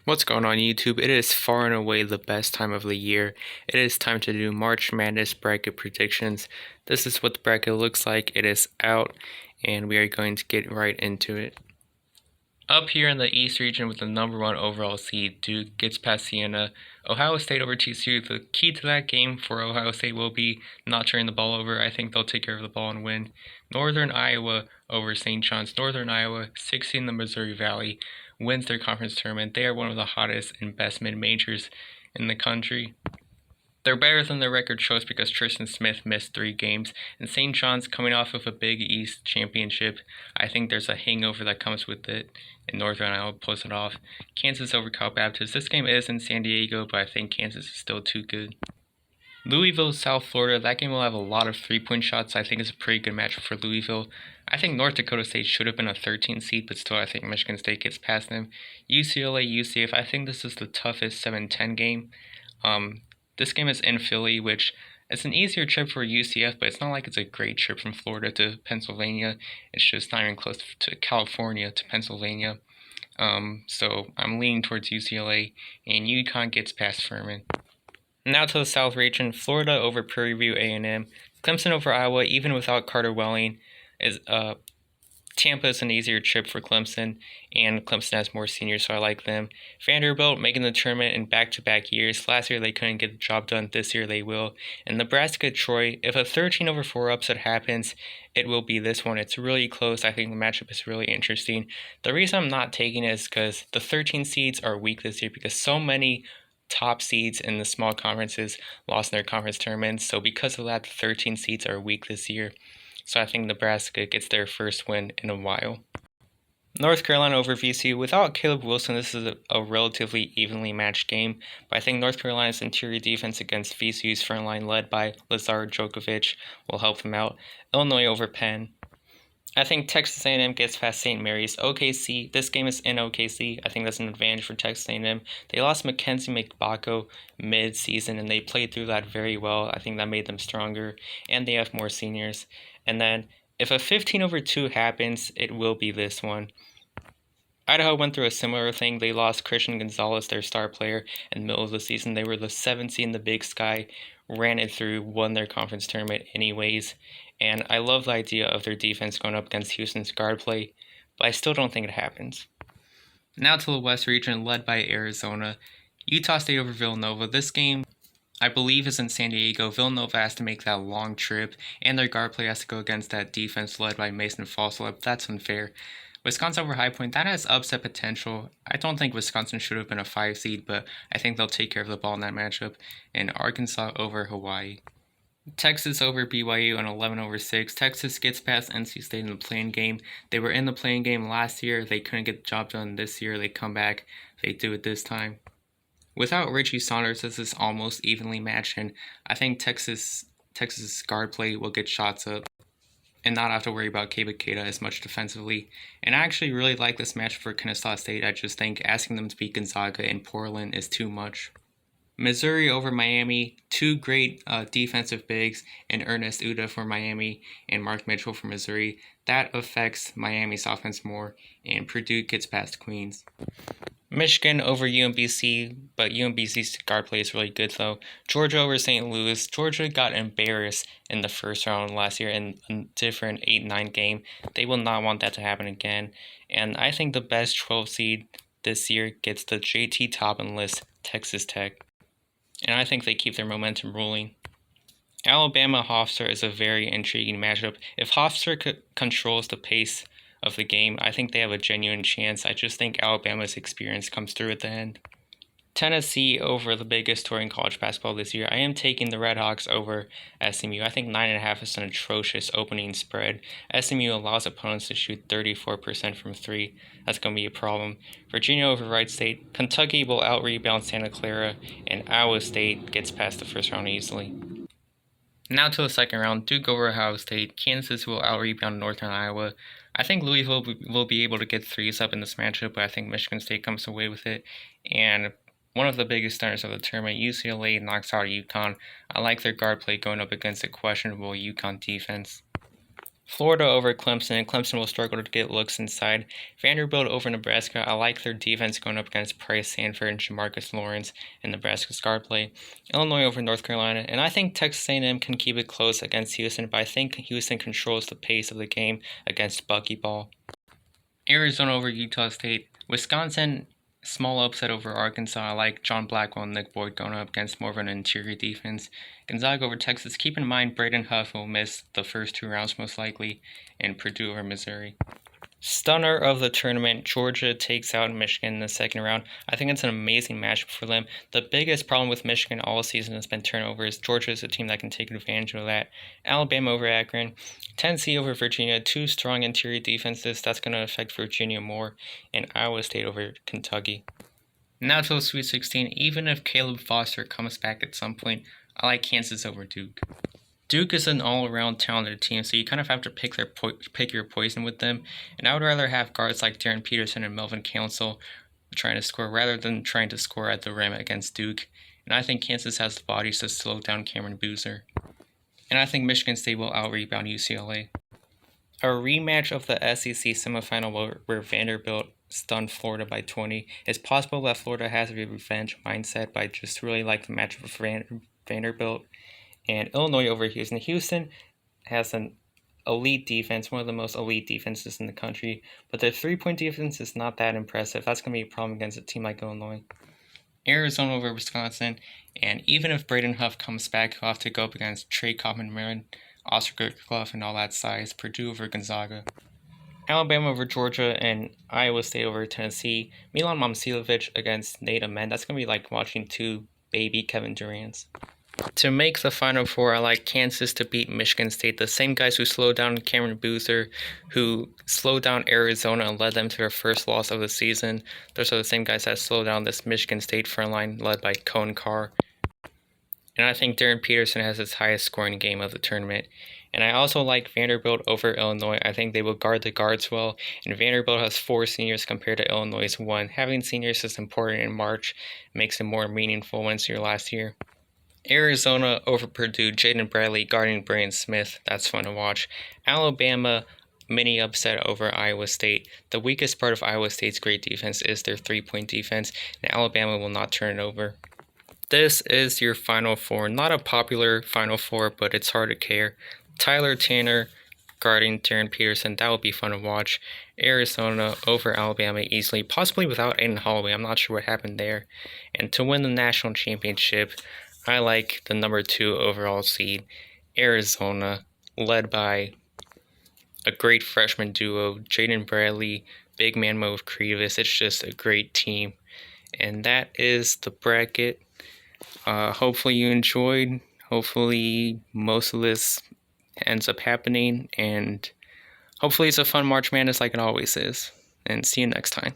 What's going on YouTube? It is far and away the best time of the year. It is time to do March Madness bracket predictions. This is what the bracket looks like. It is out and we are going to get right into it. Up here in the East region with the #1 overall seed, Duke gets past Siena. Ohio State over TCU. The key to that game for Ohio State will be not turning the ball over. I think they'll take care of the ball and win. Northern Iowa over St. John's. Northern Iowa, 60 in the Missouri Valley, wins their conference tournament. They are one of the hottest and best mid-majors in the country. They're better than their record shows because Tristan Smith missed 3 games, and St. John's coming off of a Big East championship. I think there's a hangover that comes with it, and Northern Iowa pulls it off. Kansas over Cal Baptist. This game is in San Diego, but I think Kansas is still too good. Louisville, South Florida. That game will have a lot of 3-point shots. I think it's a pretty good matchup for Louisville. I think North Dakota State should have been a 13 seed, but still I think Michigan State gets past them. UCLA, UCF. I think this is the toughest 7-10 game. This game is in Philly, which is an easier trip for UCF, but it's not like it's a great trip from Florida to Pennsylvania. It's just not even close to California to Pennsylvania. So I'm leaning towards UCLA, and UConn gets past Furman. Now to the South region, Florida over Prairie View A&M. Clemson over Iowa, even without Carter Welling, is Tampa is an easier trip for Clemson, and Clemson has more seniors, so I like them. Vanderbilt making the tournament in back-to-back years. Last year they couldn't get the job done. This year they will. And Nebraska, Troy. If a 13-over-4 upset happens, it will be this one. It's really close. I think the matchup is really interesting. The reason I'm not taking it is because the 13 seeds are weak this year because so many top seeds in the small conferences lost in their conference tournaments. So because of that, the 13 seeds are weak this year. So I think Nebraska gets their first win in a while. North Carolina over VCU. Without Caleb Wilson, this is a relatively evenly matched game. But I think North Carolina's interior defense against VCU's front line, led by Lazar Djokovic, will help them out. Illinois over Penn. I think Texas A&M gets past St. Mary's. OKC, this game is in OKC. I think that's an advantage for Texas A&M. They lost Mackenzie McBacco mid-season, and they played through that very well. I think that made them stronger, and they have more seniors. And then if a 15-over-2 happens, it will be this one. Idaho went through a similar thing. They lost Christian Gonzalez, their star player, in the middle of the season. They were the 7th seed in the Big Sky, ran it through, won their conference tournament anyways. And I love the idea of their defense going up against Houston's guard play, but I still don't think it happens. Now to the West region, led by Arizona. Utah State over Villanova. This game, I believe, is in San Diego. Villanova has to make that long trip, and their guard play has to go against that defense led by Mason Fossilip. That's unfair. Wisconsin over High Point, that has upset potential. I don't think Wisconsin should have been a 5 seed, but I think they'll take care of the ball in that matchup. And Arkansas over Hawaii. Texas over BYU on 11-over-6. Texas gets past NC State in the play-in game. They were in the play-in game last year. They couldn't get the job done this year. They come back. They do it this time. Without Richie Saunders, this is almost evenly matched, and I think Texas's guard play will get shots up and not have to worry about Keba Keita as much defensively. And I actually really like this match for Kennesaw State. I just think asking them to beat Gonzaga in Portland is too much. Missouri over Miami, 2 great defensive bigs, and Ernest Uda for Miami and Mark Mitchell for Missouri. That affects Miami's offense more, and Purdue gets past Queens. Michigan over UMBC, but UMBC's guard play is really good though. Georgia over St. Louis. Georgia got embarrassed in the first round last year in a different 8-9 game. They will not want that to happen again. And I think the best 12 seed this year gets the JT Toppin list, Texas Tech. And I think they keep their momentum rolling. Alabama Hofstra is a very intriguing matchup. If Hofstra controls the pace of the game, I think they have a genuine chance. I just think Alabama's experience comes through at the end. Tennessee over the biggest story in college basketball this year. I am taking the Red Hawks over SMU. I think 9.5 is an atrocious opening spread. SMU allows opponents to shoot 34% from 3. That's going to be a problem. Virginia over Wright State. Kentucky will out-rebound Santa Clara, and Iowa State gets past the first round easily. Now to the second round, Duke over Ohio State. Kansas will out-rebound Northern Iowa. I think Louisville will be able to get 3s up in this matchup, but I think Michigan State comes away with it. And one of the biggest stars of the tournament, UCLA knocks out UConn. I like their guard play going up against a questionable UConn defense. Florida over Clemson, and Clemson will struggle to get looks inside. Vanderbilt over Nebraska. I like their defense going up against Price, Sanford, and Jamarcus Lawrence in Nebraska's guard play. Illinois over North Carolina, and I think Texas A&M can keep it close against Houston, but I think Houston controls the pace of the game against buckyball. Arizona over Utah State. Wisconsin, small upset over Arkansas. I like John Blackwell and Nick Boyd going up against more of an interior defense. Gonzaga over Texas. Keep in mind Braden Huff will miss the first 2 rounds most likely, and Purdue over Missouri. Stunner of the tournament, Georgia takes out Michigan in the second round. I think it's an amazing matchup for them. The biggest problem with Michigan all season has been turnovers. Georgia is a team that can take advantage of that. Alabama over Akron. Tennessee over Virginia. 2 strong interior defenses. That's going to affect Virginia more. And Iowa State over Kentucky. Now to the Sweet 16. Even if Caleb Foster comes back at some point, I like Kansas over Duke. Duke is an all-around talented team, so you kind of have to pick your poison with them. And I would rather have guards like Darren Peterson and Melvin Council trying to score rather than trying to score at the rim against Duke. And I think Kansas has the bodies to slow down Cameron Boozer. And I think Michigan State will out-rebound UCLA. A rematch of the SEC semifinal where Vanderbilt stunned Florida by 20. It's possible that Florida has a revenge mindset, but I just really like the matchup of Vanderbilt. And Illinois over Houston. Houston has an elite defense, one of the most elite defenses in the country, but their 3-point defense is not that impressive. That's going to be a problem against a team like Illinois. Arizona over Wisconsin, and even if Braden Huff comes back, he'll have to go up against Trey Coffman, Oscar Goodclough, and all that size. Purdue over Gonzaga. Alabama over Georgia, and Iowa State over Tennessee. Milan Momcilovic against Nate Amen. That's going to be like watching 2 baby Kevin Durants. To make the Final Four, I like Kansas to beat Michigan State, the same guys who slowed down Cameron Boozer, who slowed down Arizona and led them to their first loss of the season. Those are the same guys that slowed down this Michigan State front line led by Cone Carr. And I think Darren Peterson has his highest scoring game of the tournament. And I also like Vanderbilt over Illinois. I think they will guard the guards well. And Vanderbilt has 4 seniors compared to Illinois' 1. Having seniors is important in March. Makes it more meaningful when it's your last year. Arizona over Purdue, Jaden Bradley guarding Braden Smith. That's fun to watch. Alabama mini upset over Iowa State. The weakest part of Iowa State's great defense is their 3-point defense, and Alabama will not turn it over. This is your Final Four. Not a popular Final Four, but it's hard to care. Tyler Tanner guarding Darren Peterson. That would be fun to watch. Arizona over Alabama easily, possibly without Aiden Holloway. I'm not sure what happened there. And to win the national championship, I like the number 2 overall seed, Arizona, led by a great freshman duo, Jaden Bradley, big man Mo Krivas. It's just a great team. And that is the bracket. Hopefully you enjoyed. Hopefully most of this ends up happening. And hopefully it's a fun March Madness like it always is. And see you next time.